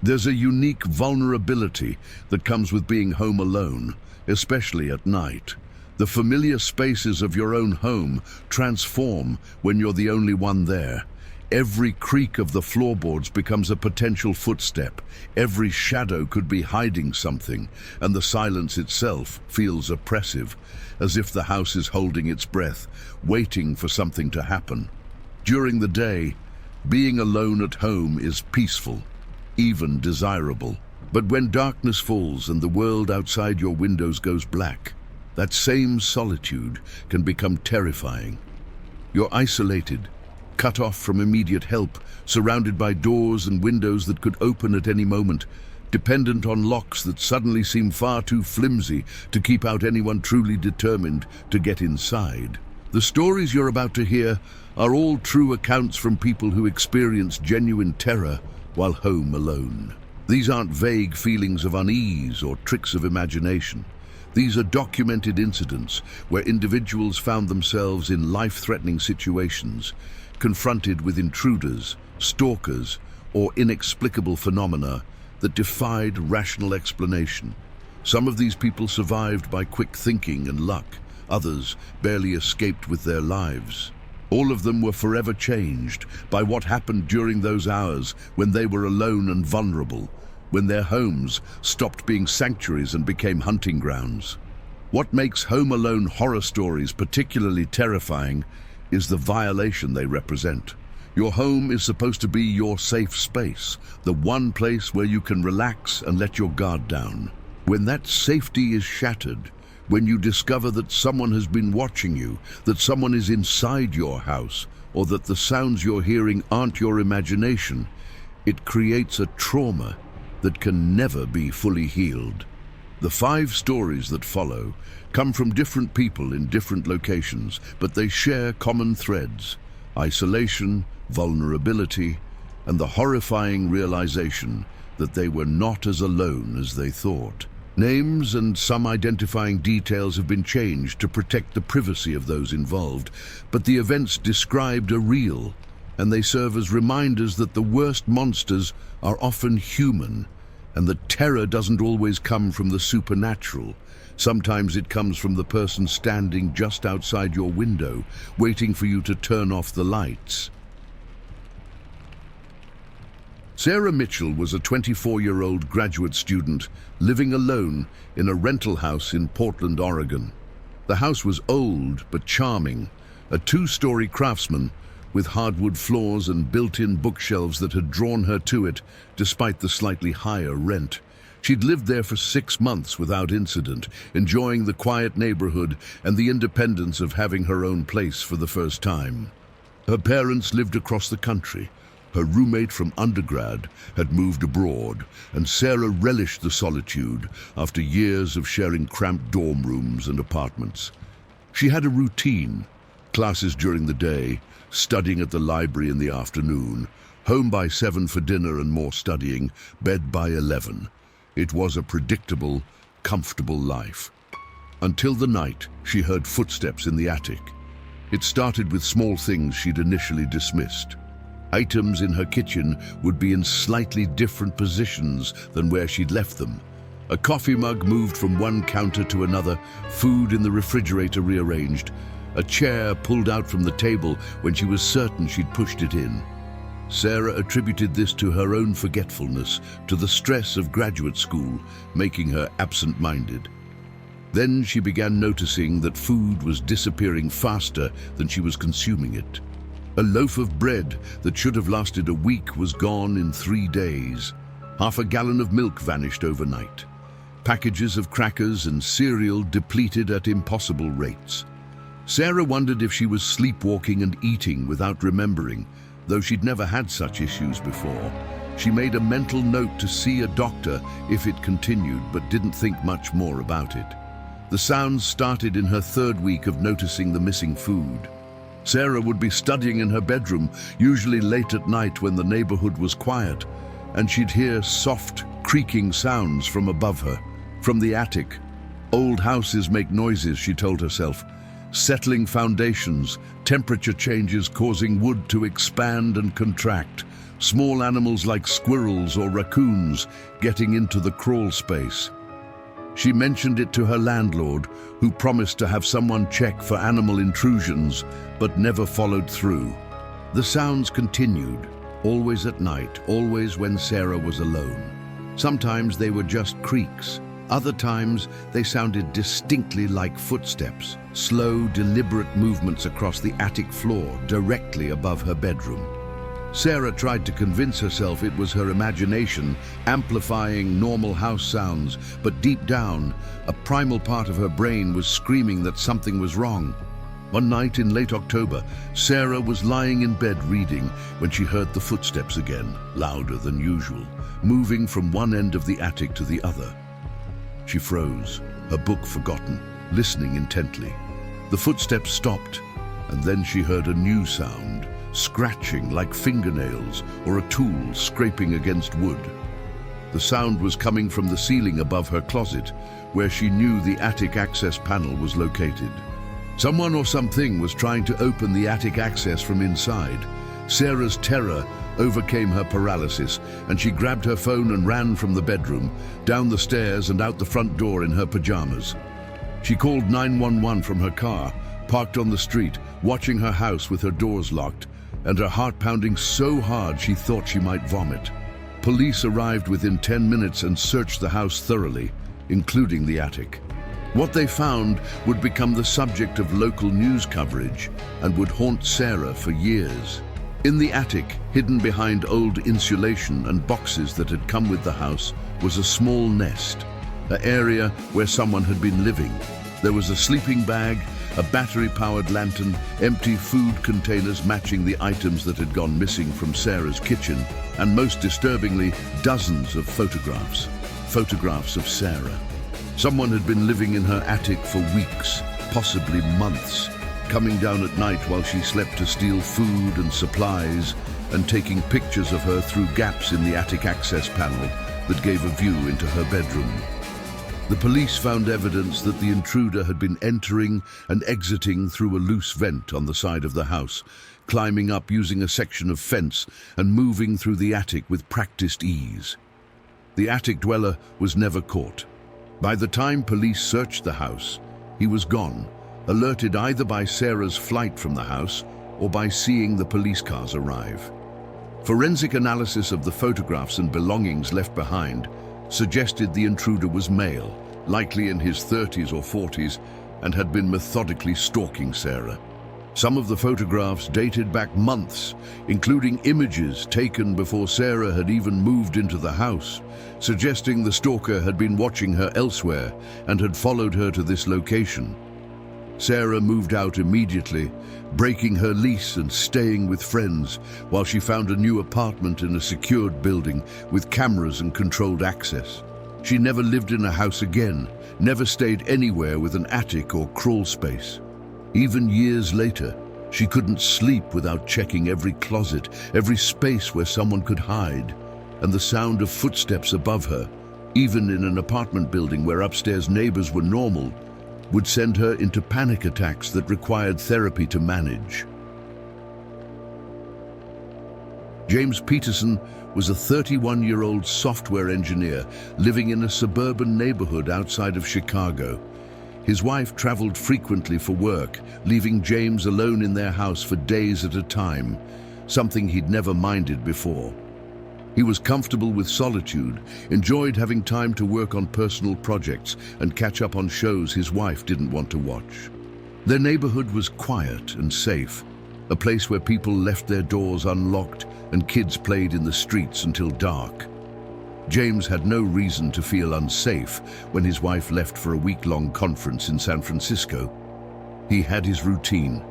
There's a unique vulnerability that comes with being home alone, especially at night. The familiar spaces of your own home transform when you're the only one there. Every creak of the floorboards becomes a potential footstep. Every shadow could be hiding something, and the silence itself feels oppressive, as if the house is holding its breath, waiting for something to happen. During the day, being alone at home is peaceful, even desirable. But when darkness falls and the world outside your windows goes black, that same solitude can become terrifying. You're isolated, cut off from immediate help, surrounded by doors and windows that could open at any moment, dependent on locks that suddenly seem far too flimsy to keep out anyone truly determined to get inside. The stories you're about to hear are all true accounts from people who experience genuine terror while home alone. These aren't vague feelings of unease or tricks of imagination. These are documented incidents where individuals found themselves in life-threatening situations, confronted with intruders, stalkers, or inexplicable phenomena that defied rational explanation. Some of these people survived by quick thinking and luck. Others barely escaped with their lives. All of them were forever changed by what happened during those hours when they were alone and vulnerable, when their homes stopped being sanctuaries and became hunting grounds. What makes home alone horror stories particularly terrifying is the violation they represent. Your home is supposed to be your safe space, the one place where you can relax and let your guard down. When that safety is shattered, when you discover that someone has been watching you, that someone is inside your house, or that the sounds you're hearing aren't your imagination, it creates a trauma that can never be fully healed. The 5 stories that follow come from different people in different locations, but they share common threads: isolation, vulnerability, and the horrifying realization that they were not as alone as they thought. Names and some identifying details have been changed to protect the privacy of those involved, but the events described are real, and they serve as reminders that the worst monsters are often human, and that terror doesn't always come from the supernatural. Sometimes it comes from the person standing just outside your window, waiting for you to turn off the lights. Sarah Mitchell was a 24-year-old graduate student living alone in a rental house in Portland, Oregon. The house was old but charming, a 2-story craftsman with hardwood floors and built-in bookshelves that had drawn her to it despite the slightly higher rent. She'd lived there for 6 months without incident, enjoying the quiet neighborhood and the independence of having her own place for the first time. Her parents lived across the country. Her roommate from undergrad had moved abroad, and Sarah relished the solitude after years of sharing cramped dorm rooms and apartments. She had a routine: classes during the day, studying at the library in the afternoon, home by 7 for dinner and more studying, bed by 11. It was a predictable, comfortable life. Until the night, she heard footsteps in the attic. It started with small things she'd initially dismissed. Items in her kitchen would be in slightly different positions than where she'd left them. A coffee mug moved from one counter to another, food in the refrigerator rearranged, a chair pulled out from the table when she was certain she'd pushed it in. Sarah attributed this to her own forgetfulness, to the stress of graduate school, making her absent-minded. Then she began noticing that food was disappearing faster than she was consuming it. A loaf of bread that should have lasted a week was gone in 3 days. Half a gallon of milk vanished overnight. Packages of crackers and cereal depleted at impossible rates. Sarah wondered if she was sleepwalking and eating without remembering, though she'd never had such issues before. She made a mental note to see a doctor if it continued, but didn't think much more about it. The sounds started in her 3rd week of noticing the missing food. Sarah would be studying in her bedroom, usually late at night when the neighborhood was quiet, and she'd hear soft, creaking sounds from above her, from the attic. Old houses make noises, she told herself. Settling foundations, temperature changes causing wood to expand and contract, Small animals like squirrels or raccoons getting into the crawl space. She mentioned it to her landlord, who promised to have someone check for animal intrusions, but never followed through. The sounds continued, always at night, always when Sarah was alone. Sometimes they were just creaks. Other times they sounded distinctly like footsteps, slow, deliberate movements across the attic floor, directly above her bedroom. Sarah tried to convince herself it was her imagination amplifying normal house sounds, but deep down, a primal part of her brain was screaming that something was wrong. One night in late October, Sarah was lying in bed reading when she heard the footsteps again, louder than usual, moving from one end of the attic to the other. She froze, her book forgotten, listening intently. The footsteps stopped, and then she heard a new sound, scratching like fingernails or a tool scraping against wood. The sound was coming from the ceiling above her closet, where she knew the attic access panel was located. Someone or something was trying to open the attic access from inside. Sarah's terror overcame her paralysis, and she grabbed her phone and ran from the bedroom, down the stairs and out the front door in her pajamas. She called 911 from her car, parked on the street, watching her house with her doors locked, and her heart pounding so hard she thought she might vomit. Police arrived within 10 minutes and searched the house thoroughly, including the attic. What they found would become the subject of local news coverage and would haunt Sarah for years. In the attic, hidden behind old insulation and boxes that had come with the house, was a small nest, an area where someone had been living. There was a sleeping bag, a battery-powered lantern, empty food containers matching the items that had gone missing from Sarah's kitchen, and most disturbingly, dozens of photographs. Photographs of Sarah. Someone had been living in her attic for weeks, possibly months, coming down at night while she slept to steal food and supplies, and taking pictures of her through gaps in the attic access panel that gave a view into her bedroom. The police found evidence that the intruder had been entering and exiting through a loose vent on the side of the house, climbing up using a section of fence and moving through the attic with practiced ease. The attic dweller was never caught. By the time police searched the house, he was gone, alerted either by Sarah's flight from the house or by seeing the police cars arrive. Forensic analysis of the photographs and belongings left behind suggested the intruder was male, likely in his 30s or 40s, and had been methodically stalking Sarah. Some of the photographs dated back months, including images taken before Sarah had even moved into the house, suggesting the stalker had been watching her elsewhere and had followed her to this location. Sarah moved out immediately, breaking her lease and staying with friends, while she found a new apartment in a secured building with cameras and controlled access. She never lived in a house again, never stayed anywhere with an attic or crawl space. Even years later, she couldn't sleep without checking every closet, every space where someone could hide, and the sound of footsteps above her, even in an apartment building where upstairs neighbors were normal, would send her into panic attacks that required therapy to manage. James Peterson was a 31-year-old software engineer living in a suburban neighborhood outside of Chicago. His wife traveled frequently for work, leaving James alone in their house for days at a time, something he'd never minded before. He was comfortable with solitude, enjoyed having time to work on personal projects and catch up on shows his wife didn't want to watch. Their neighborhood was quiet and safe, a place where people left their doors unlocked and kids played in the streets until dark. James had no reason to feel unsafe when his wife left for a week-long conference in San Francisco. He had his routine.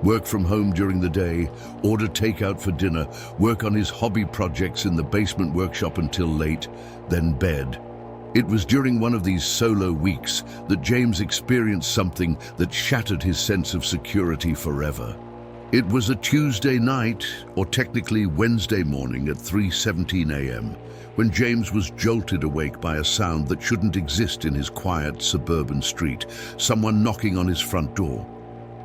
Work from home during the day, order takeout for dinner, work on his hobby projects in the basement workshop until late, then bed. It was during one of these solo weeks that James experienced something that shattered his sense of security forever. It was a Tuesday night, or technically Wednesday morning at 3:17 a.m., when James was jolted awake by a sound that shouldn't exist in his quiet suburban street, someone knocking on his front door.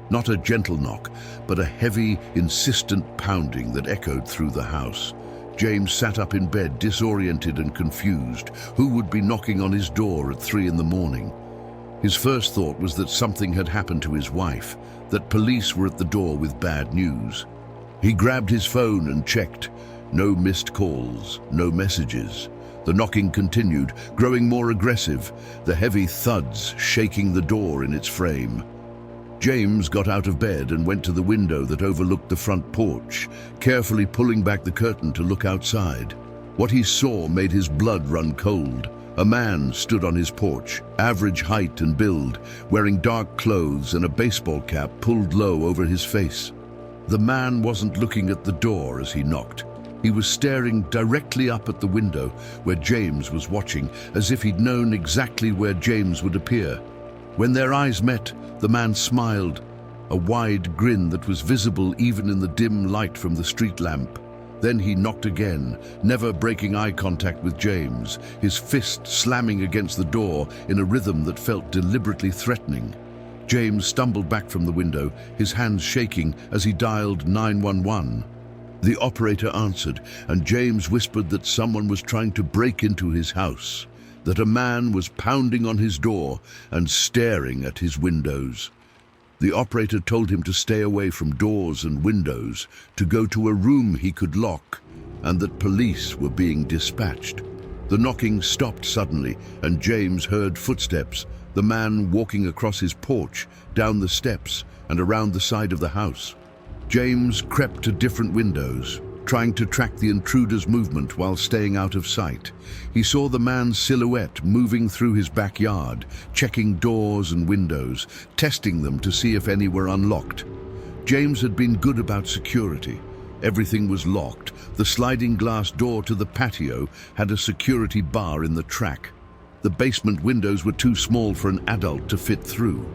Not a gentle knock, but a heavy, insistent pounding that echoed through the house. James sat up in bed, disoriented and confused. Who would be knocking on his door at 3 in the morning? His first thought was that something had happened to his wife, that police were at the door with bad news. He grabbed his phone and checked. No missed calls, no messages. The knocking continued, growing more aggressive, the heavy thuds shaking the door in its frame. James got out of bed and went to the window that overlooked the front porch, carefully pulling back the curtain to look outside. What he saw made his blood run cold. A man stood on his porch, average height and build, wearing dark clothes and a baseball cap pulled low over his face. The man wasn't looking at the door as he knocked. He was staring directly up at the window where James was watching, as if he'd known exactly where James would appear. When their eyes met, the man smiled, a wide grin that was visible even in the dim light from the street lamp. Then he knocked again, never breaking eye contact with James, his fist slamming against the door in a rhythm that felt deliberately threatening. James stumbled back from the window, his hands shaking as he dialed 911. The operator answered, and James whispered that someone was trying to break into his house, that a man was pounding on his door and staring at his windows. The operator told him to stay away from doors and windows, to go to a room he could lock, and that police were being dispatched. The knocking stopped suddenly, and James heard footsteps, the man walking across his porch, down the steps, and around the side of the house. James crept to different windows, trying to track the intruder's movement while staying out of sight. He saw the man's silhouette moving through his backyard, checking doors and windows, testing them to see if any were unlocked. James had been good about security. Everything was locked. The sliding glass door to the patio had a security bar in the track. The basement windows were too small for an adult to fit through.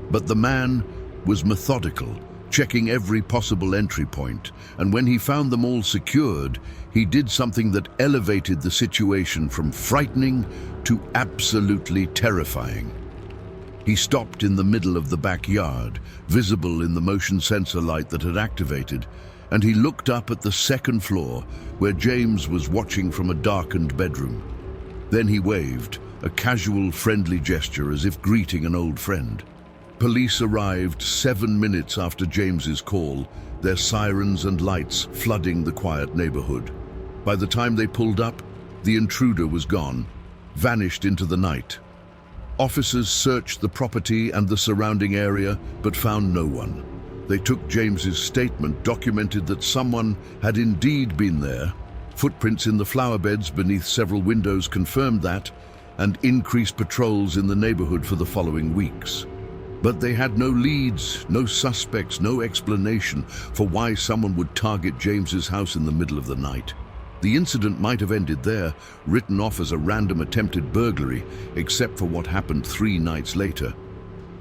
But the man was methodical, checking every possible entry point, and when he found them all secured, he did something that elevated the situation from frightening to absolutely terrifying. He stopped in the middle of the backyard, visible in the motion sensor light that had activated, and he looked up at the second floor, where James was watching from a darkened bedroom. Then he waved, a casual, friendly gesture as if greeting an old friend. Police arrived 7 minutes after James's call, their sirens and lights flooding the quiet neighborhood. By the time they pulled up, the intruder was gone, vanished into the night. Officers searched the property and the surrounding area, but found no one. They took James's statement, documented that someone had indeed been there. Footprints in the flower beds beneath several windows confirmed that, and increased patrols in the neighborhood for the following weeks. But they had no leads, no suspects, no explanation for why someone would target James's house in the middle of the night. The incident might have ended there, written off as a random attempted burglary, except for what happened 3 nights later.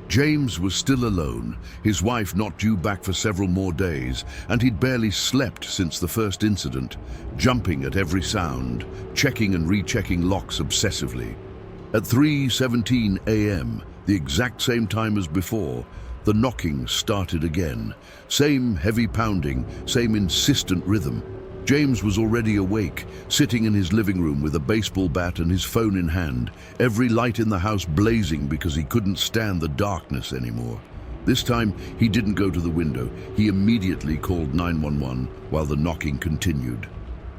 James was still alone, his wife not due back for several more days, and he'd barely slept since the first incident, jumping at every sound, checking and rechecking locks obsessively. At 3:17 a.m., the exact same time as before, the knocking started again. Same heavy pounding, same insistent rhythm. James was already awake, sitting in his living room with a baseball bat and his phone in hand, every light in the house blazing because he couldn't stand the darkness anymore. This time, he didn't go to the window. He immediately called 911 while the knocking continued.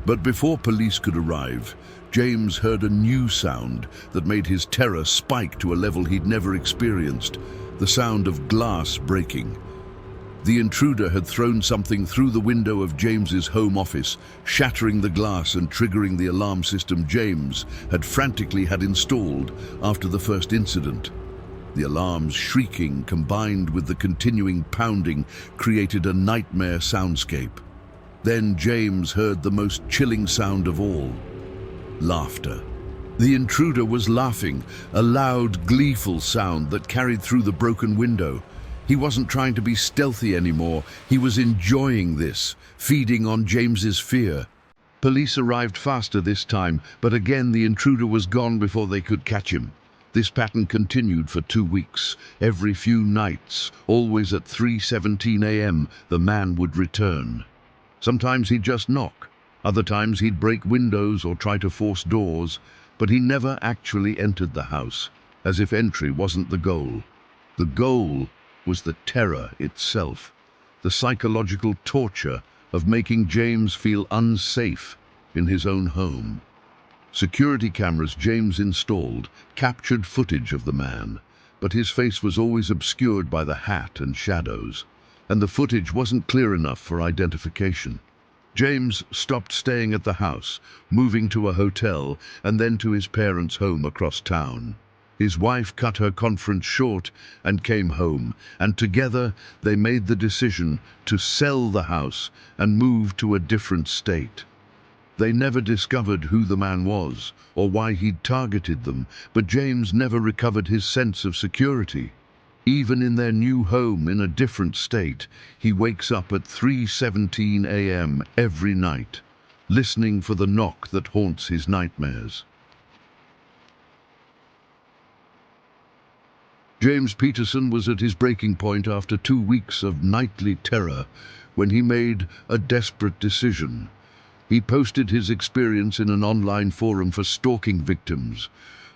But before police could arrive, James heard a new sound that made his terror spike to a level he'd never experienced, the sound of glass breaking. The intruder had thrown something through the window of James's home office, shattering the glass and triggering the alarm system James had frantically had installed after the first incident. The alarm's shrieking, combined with the continuing pounding, created a nightmare soundscape. Then James heard the most chilling sound of all: laughter. The intruder was laughing, a loud, gleeful sound that carried through the broken window. He wasn't trying to be stealthy anymore. He was enjoying this, feeding on James's fear. Police arrived faster this time, but again the intruder was gone before they could catch him. This pattern continued for 2 weeks. Every few nights, always at 3:17 a.m., the man would return. Sometimes he'd just knock, Other times he'd break windows or try to force doors, but he never actually entered the house, as if entry wasn't the goal. The goal was the terror itself, the psychological torture of making James feel unsafe in his own home. Security cameras James installed captured footage of the man, but his face was always obscured by the hat and shadows, and the footage wasn't clear enough for identification. James stopped staying at the house, moving to a hotel and then to his parents' home across town. His wife cut her conference short and came home, and together they made the decision to sell the house and move to a different state. They never discovered who the man was or why he'd targeted them, but James never recovered his sense of security. Even in their new home in a different state, he wakes up at 3:17 a.m. every night, listening for the knock that haunts his nightmares. James Peterson was at his breaking point after 2 weeks of nightly terror when he made a desperate decision. He posted his experience in an online forum for stalking victims,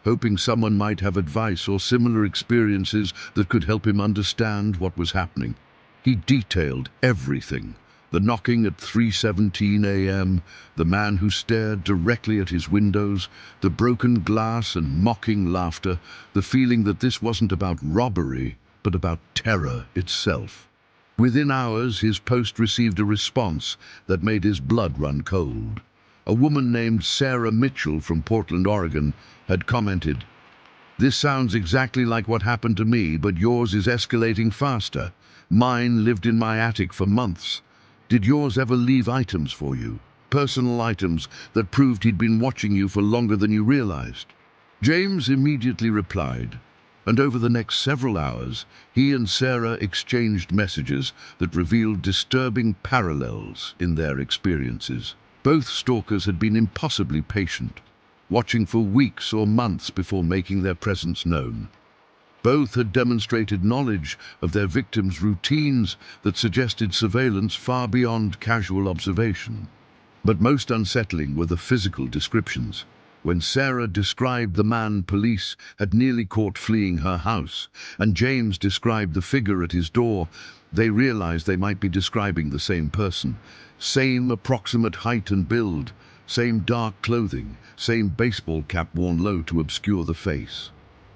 hoping someone might have advice or similar experiences that could help him understand what was happening. He detailed everything: the knocking at 3:17 a.m., the man who stared directly at his windows, the broken glass and mocking laughter, the feeling that this wasn't about robbery, but about terror itself. Within hours, his post received a response that made his blood run cold. A woman named Sarah Mitchell from Portland, Oregon, had commented, "This sounds exactly like what happened to me, but yours is escalating faster. Mine lived in my attic for months. Did yours ever leave items for you? Personal items that proved he'd been watching you for longer than you realized?" James immediately replied, and over the next several hours, he and Sarah exchanged messages that revealed disturbing parallels in their experiences. Both stalkers had been impossibly patient, watching for weeks or months before making their presence known. Both had demonstrated knowledge of their victims' routines that suggested surveillance far beyond casual observation. But most unsettling were the physical descriptions. When Sarah described the man police had nearly caught fleeing her house, and James described the figure at his door, they realized they might be describing the same person. Same approximate height and build, same dark clothing, same baseball cap worn low to obscure the face.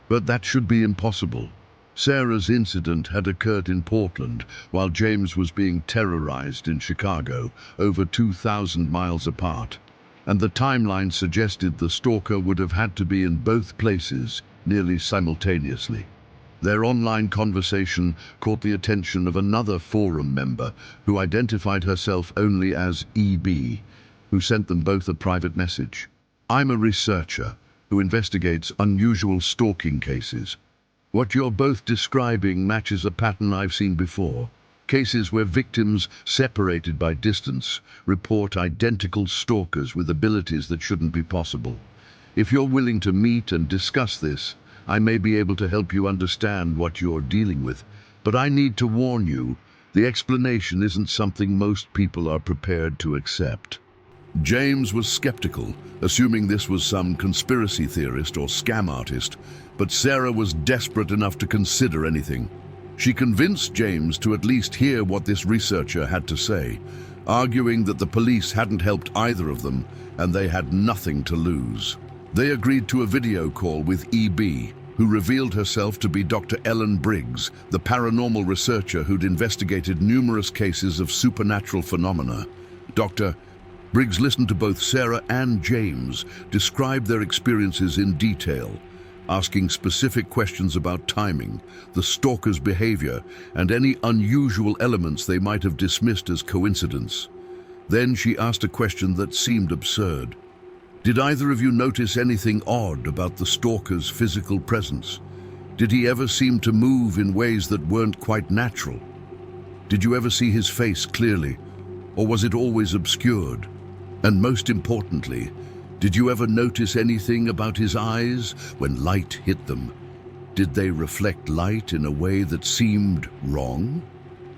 But that should be impossible. Sarah's incident had occurred in Portland, while James was being terrorized in Chicago, over 2,000 miles apart. And the timeline suggested the stalker would have had to be in both places nearly simultaneously. Their online conversation caught the attention of another forum member who identified herself only as EB, who sent them both a private message. "I'm a researcher who investigates unusual stalking cases. What you're both describing matches a pattern I've seen before. Cases where victims, separated by distance, report identical stalkers with abilities that shouldn't be possible. If you're willing to meet and discuss this, I may be able to help you understand what you're dealing with. But I need to warn you, the explanation isn't something most people are prepared to accept." James was skeptical, assuming this was some conspiracy theorist or scam artist, but Sarah was desperate enough to consider anything. She convinced James to at least hear what this researcher had to say, arguing that the police hadn't helped either of them and they had nothing to lose. They agreed to a video call with EB, who revealed herself to be Dr. Ellen Briggs, the paranormal researcher who'd investigated numerous cases of supernatural phenomena. Dr. Briggs listened to both Sarah and James describe their experiences in detail, asking specific questions about timing, the stalker's behavior, and any unusual elements they might have dismissed as coincidence. Then she asked a question that seemed absurd. "Did either of you notice anything odd about the stalker's physical presence? Did he ever seem to move in ways that weren't quite natural? Did you ever see his face clearly, or was it always obscured? And most importantly, did you ever notice anything about his eyes when light hit them? Did they reflect light in a way that seemed wrong?"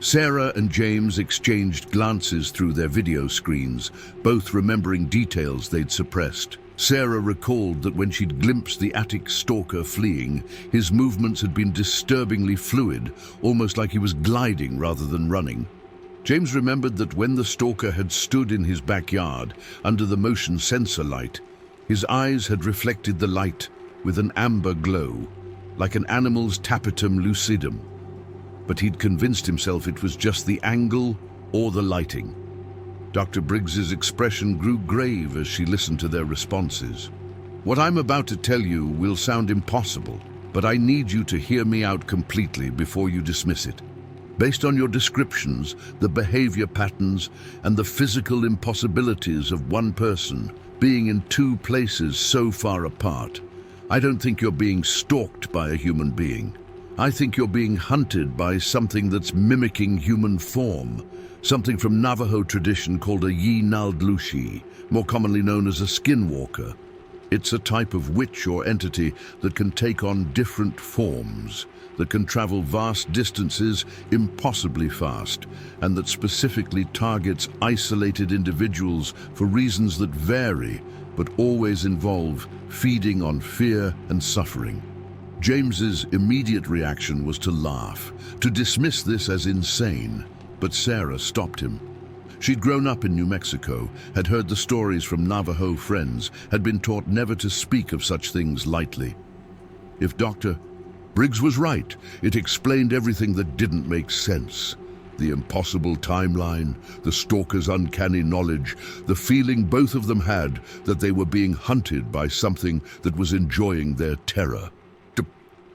Sarah and James exchanged glances through their video screens, both remembering details they'd suppressed. Sarah recalled that when she'd glimpsed the attic stalker fleeing, his movements had been disturbingly fluid, almost like he was gliding rather than running. James remembered that when the stalker had stood in his backyard under the motion sensor light, his eyes had reflected the light with an amber glow, like an animal's tapetum lucidum. But he'd convinced himself it was just the angle or the lighting. Dr. Briggs's expression grew grave as she listened to their responses. "What I'm about to tell you will sound impossible, but I need you to hear me out completely before you dismiss it. Based on your descriptions, the behavior patterns, and the physical impossibilities of one person being in two places so far apart, I don't think you're being stalked by a human being. I think you're being hunted by something that's mimicking human form, something from Navajo tradition called a Yi-Naldlushi, more commonly known as a Skinwalker. It's a type of witch or entity that can take on different forms, that can travel vast distances impossibly fast, and that specifically targets isolated individuals for reasons that vary, but always involve feeding on fear and suffering." James's immediate reaction was to laugh, to dismiss this as insane, but Sarah stopped him. She'd grown up in New Mexico, had heard the stories from Navajo friends, had been taught never to speak of such things lightly. If Dr. Briggs was right, it explained everything that didn't make sense. The impossible timeline, the stalker's uncanny knowledge, the feeling both of them had that they were being hunted by something that was enjoying their terror.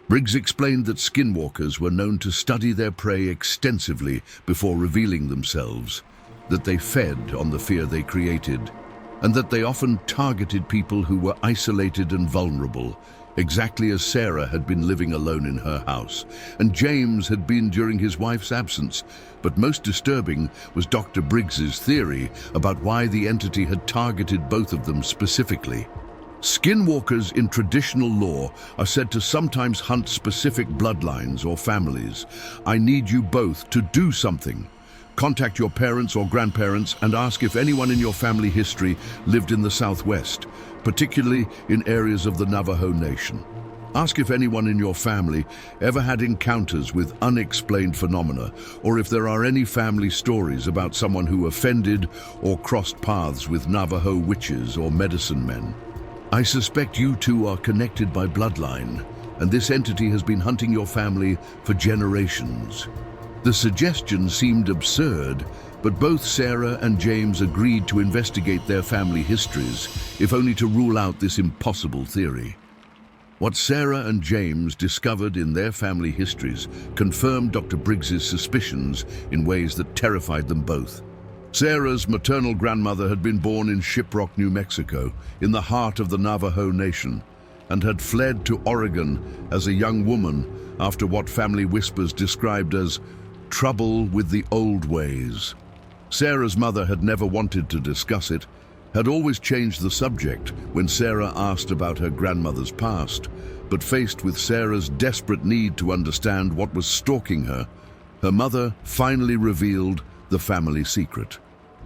Briggs explained that skinwalkers were known to study their prey extensively before revealing themselves, that they fed on the fear they created, and that they often targeted people who were isolated and vulnerable, exactly as Sarah had been living alone in her house, and James had been during his wife's absence. But most disturbing was Dr. Briggs's theory about why the entity had targeted both of them specifically. Skinwalkers in traditional lore are said to sometimes hunt specific bloodlines or families. I need you both to do something. Contact your parents or grandparents and ask if anyone in your family history lived in the Southwest, particularly in areas of the Navajo Nation. Ask if anyone in your family ever had encounters with unexplained phenomena, or if there are any family stories about someone who offended or crossed paths with Navajo witches or medicine men. I suspect you two are connected by bloodline, and this entity has been hunting your family for generations. The suggestion seemed absurd, but both Sarah and James agreed to investigate their family histories, if only to rule out this impossible theory. What Sarah and James discovered in their family histories confirmed Dr. Briggs's suspicions in ways that terrified them both. Sarah's maternal grandmother had been born in Shiprock, New Mexico, in the heart of the Navajo Nation, and had fled to Oregon as a young woman after what family whispers described as trouble with the old ways. Sarah's mother had never wanted to discuss it, had always changed the subject when Sarah asked about her grandmother's past, but faced with Sarah's desperate need to understand what was stalking her, her mother finally revealed the family secret.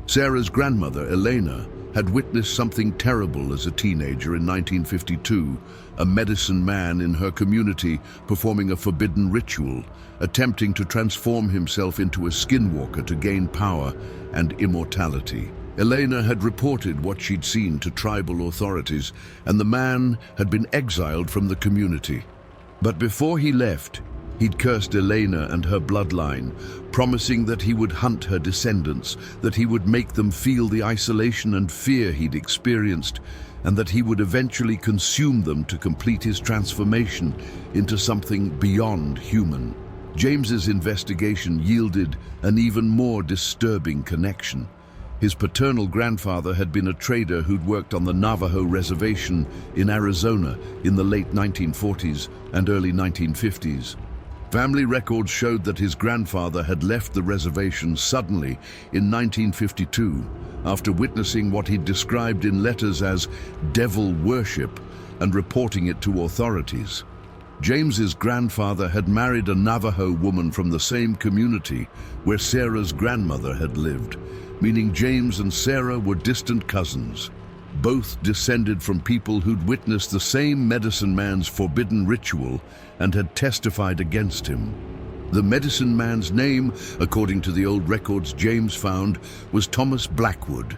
Sarah's grandmother, Elena, had witnessed something terrible as a teenager in 1952, a medicine man in her community performing a forbidden ritual, attempting to transform himself into a skinwalker to gain power and immortality. Elena had reported what she'd seen to tribal authorities, and the man had been exiled from the community. But before he left, he'd cursed Elena and her bloodline, promising that he would hunt her descendants, that he would make them feel the isolation and fear he'd experienced, and that he would eventually consume them to complete his transformation into something beyond human. James's investigation yielded an even more disturbing connection. His paternal grandfather had been a trader who'd worked on the Navajo reservation in Arizona in the late 1940s and early 1950s. Family records showed that his grandfather had left the reservation suddenly in 1952 after witnessing what he'd described in letters as devil worship and reporting it to authorities. James's grandfather had married a Navajo woman from the same community where Sarah's grandmother had lived, meaning James and Sarah were distant cousins. Both descended from people who'd witnessed the same medicine man's forbidden ritual and had testified against him. The medicine man's name, according to the old records James found, was Thomas Blackwood,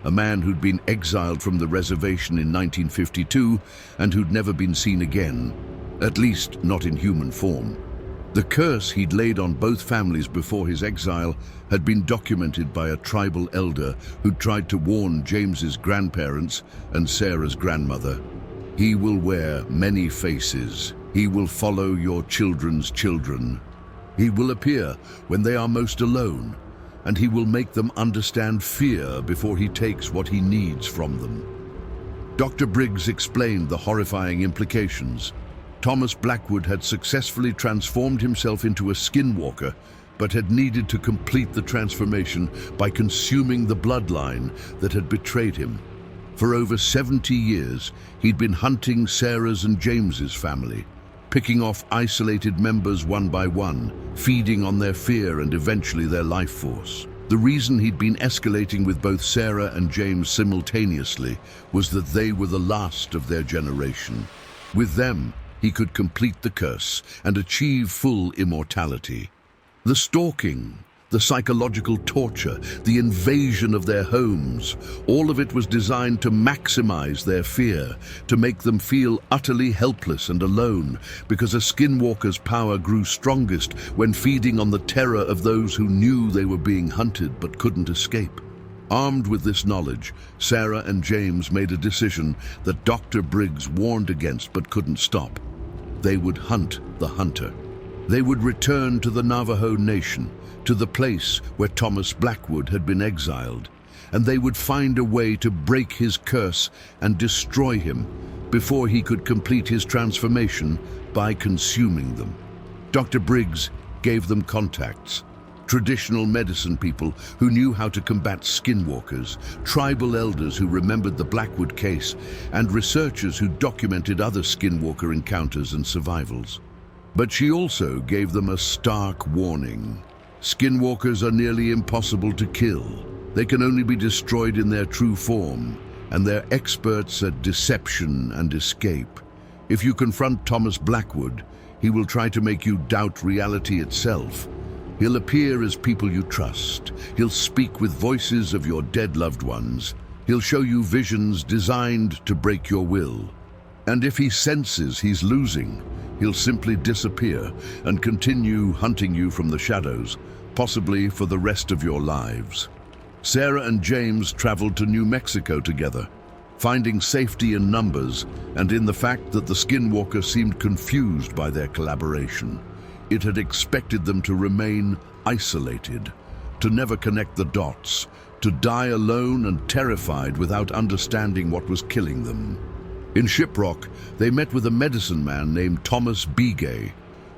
a man who'd been exiled from the reservation in 1952 and who'd never been seen again, at least not in human form. The curse he'd laid on both families before his exile had been documented by a tribal elder who'd tried to warn James's grandparents and Sarah's grandmother. "He will wear many faces. He will follow your children's children. He will appear when they are most alone, and he will make them understand fear before he takes what he needs from them." Dr. Briggs explained the horrifying implications. Thomas Blackwood had successfully transformed himself into a skinwalker, but had needed to complete the transformation by consuming the bloodline that had betrayed him. For over 70 years, he'd been hunting Sarah's and James's family, picking off isolated members one by one, feeding on their fear and eventually their life force. The reason he'd been escalating with both Sarah and James simultaneously was that they were the last of their generation. With them, he could complete the curse and achieve full immortality. The stalking, the psychological torture, the invasion of their homes, all of it was designed to maximize their fear, to make them feel utterly helpless and alone, because a skinwalker's power grew strongest when feeding on the terror of those who knew they were being hunted but couldn't escape. Armed with this knowledge, Sarah and James made a decision that Dr. Briggs warned against but couldn't stop. They would hunt the hunter. They would return to the Navajo Nation, to the place where Thomas Blackwood had been exiled, and they would find a way to break his curse and destroy him before he could complete his transformation by consuming them. Dr. Briggs gave them contacts. Traditional medicine people who knew how to combat skinwalkers, tribal elders who remembered the Blackwood case, and researchers who documented other skinwalker encounters and survivals. But she also gave them a stark warning. Skinwalkers are nearly impossible to kill. They can only be destroyed in their true form, and they're experts at deception and escape. If you confront Thomas Blackwood, he will try to make you doubt reality itself. He'll appear as people you trust. He'll speak with voices of your dead loved ones. He'll show you visions designed to break your will. And if he senses he's losing, he'll simply disappear and continue hunting you from the shadows, possibly for the rest of your lives. Sarah and James traveled to New Mexico together, finding safety in numbers and in the fact that the skinwalker seemed confused by their collaboration. It had expected them to remain isolated, to never connect the dots, to die alone and terrified without understanding what was killing them. In Shiprock, they met with a medicine man named Thomas Pixebay,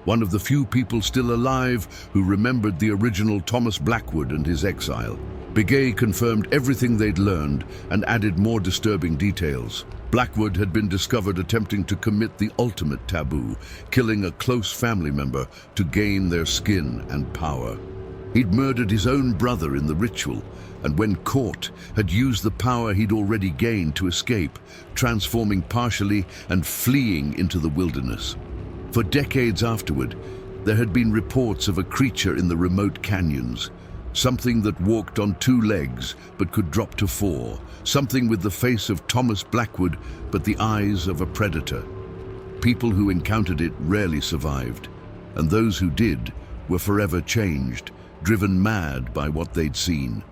one of the few people still alive who remembered the original Thomas Blackwood and his exile. Pixebay confirmed everything they'd learned and added more disturbing details. Blackwood had been discovered attempting to commit the ultimate taboo, killing a close family member to gain their skin and power. He'd murdered his own brother in the ritual, and when caught, had used the power he'd already gained to escape, transforming partially and fleeing into the wilderness. For decades afterward, there had been reports of a creature in the remote canyons, something that walked on 2 legs but could drop to 4, something with the face of Thomas Blackwood but the eyes of a predator. People who encountered it rarely survived, and those who did were forever changed, driven mad by what they'd seen.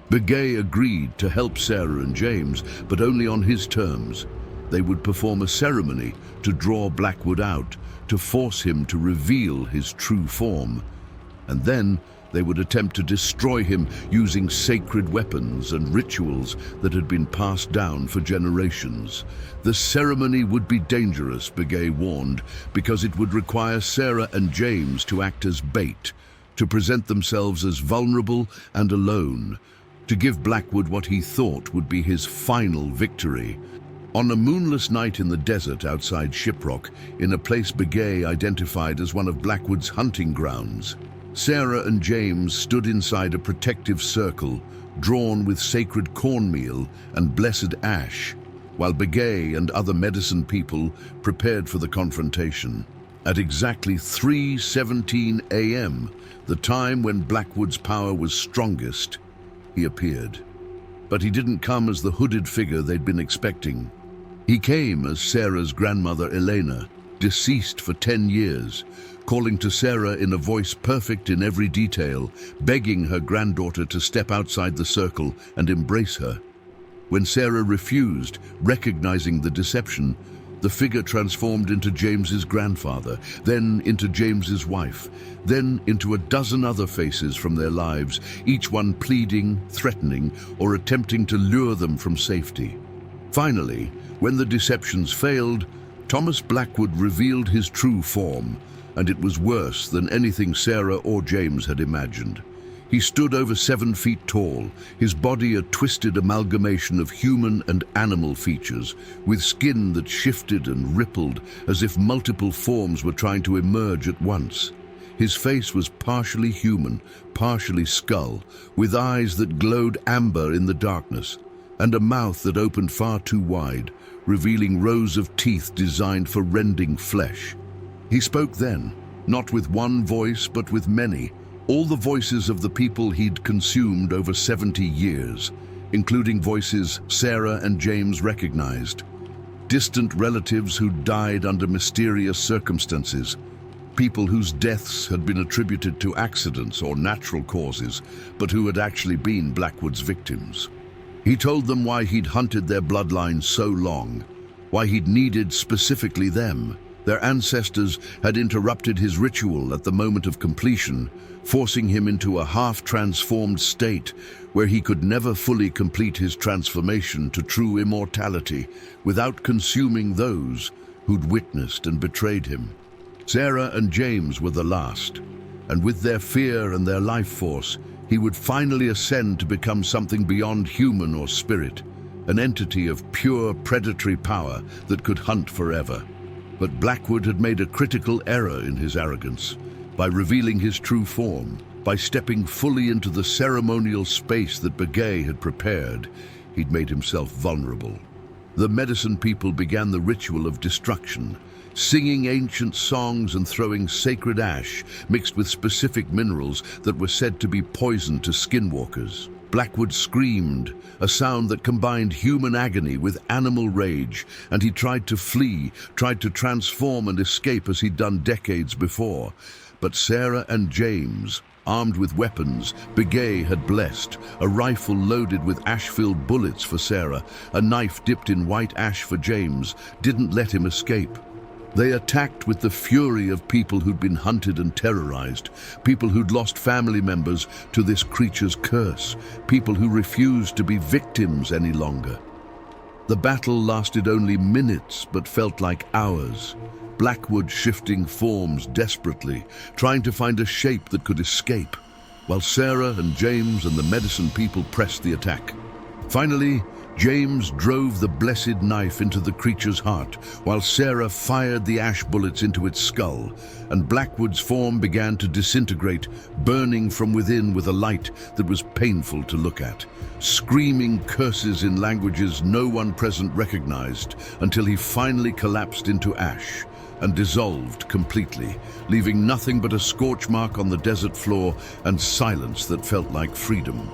Pixebay agreed to help Sarah and James, but only on his terms. They would perform a ceremony to draw Blackwood out, to force him to reveal his true form, and then they would attempt to destroy him using sacred weapons and rituals that had been passed down for generations. The ceremony would be dangerous, Pixebay warned, because it would require Sarah and James to act as bait, to present themselves as vulnerable and alone, to give Blackwood what he thought would be his final victory. On a moonless night in the desert outside Shiprock, in a place Pixebay identified as one of Blackwood's hunting grounds, Sarah and James stood inside a protective circle drawn with sacred cornmeal and blessed ash, while Pixebay and other medicine people prepared for the confrontation. At exactly 3:17 a.m., the time when Blackwood's power was strongest, he appeared. But he didn't come as the hooded figure they'd been expecting. He came as Sarah's grandmother Elena, deceased for 10 years, calling to Sarah in a voice perfect in every detail, begging her granddaughter to step outside the circle and embrace her. When Sarah refused, recognizing the deception, the figure transformed into James's grandfather, then into James's wife, then into a dozen other faces from their lives, each one pleading, threatening, or attempting to lure them from safety. Finally, when the deceptions failed, Thomas Blackwood revealed his true form, and it was worse than anything Sarah or James had imagined. He stood over 7 feet tall, his body a twisted amalgamation of human and animal features, with skin that shifted and rippled as if multiple forms were trying to emerge at once. His face was partially human, partially skull, with eyes that glowed amber in the darkness, and a mouth that opened far too wide, revealing rows of teeth designed for rending flesh. He spoke then, not with one voice but with many, all the voices of the people he'd consumed over 70 years, including voices Sarah and James recognized. Distant relatives who died under mysterious circumstances, people whose deaths had been attributed to accidents or natural causes, but who had actually been Blackwood's victims. He told them why he'd hunted their bloodline so long, why he'd needed specifically them. Their ancestors had interrupted his ritual at the moment of completion, forcing him into a half-transformed state where he could never fully complete his transformation to true immortality without consuming those who'd witnessed and betrayed him. Sarah and James were the last, and with their fear and their life force, he would finally ascend to become something beyond human or spirit, an entity of pure predatory power that could hunt forever. But Blackwood had made a critical error in his arrogance. By revealing his true form, by stepping fully into the ceremonial space that Pixebay had prepared, he'd made himself vulnerable. The medicine people began the ritual of destruction, singing ancient songs and throwing sacred ash mixed with specific minerals that were said to be poison to skinwalkers. Blackwood screamed, a sound that combined human agony with animal rage, and he tried to flee, tried to transform and escape as he'd done decades before. But Sarah and James, armed with weapons Pixebay had blessed, a rifle loaded with ash-filled bullets for Sarah, a knife dipped in white ash for James, didn't let him escape. They attacked with the fury of people who'd been hunted and terrorized, people who'd lost family members to this creature's curse, people who refused to be victims any longer. The battle lasted only minutes but felt like hours. Blackwood shifting forms desperately, trying to find a shape that could escape, while Sarah and James and the medicine people pressed the attack. Finally, James drove the blessed knife into the creature's heart, while Sarah fired the ash bullets into its skull, and Blackwood's form began to disintegrate, burning from within with a light that was painful to look at, screaming curses in languages no one present recognized, until he finally collapsed into ash and dissolved completely, leaving nothing but a scorch mark on the desert floor and silence that felt like freedom.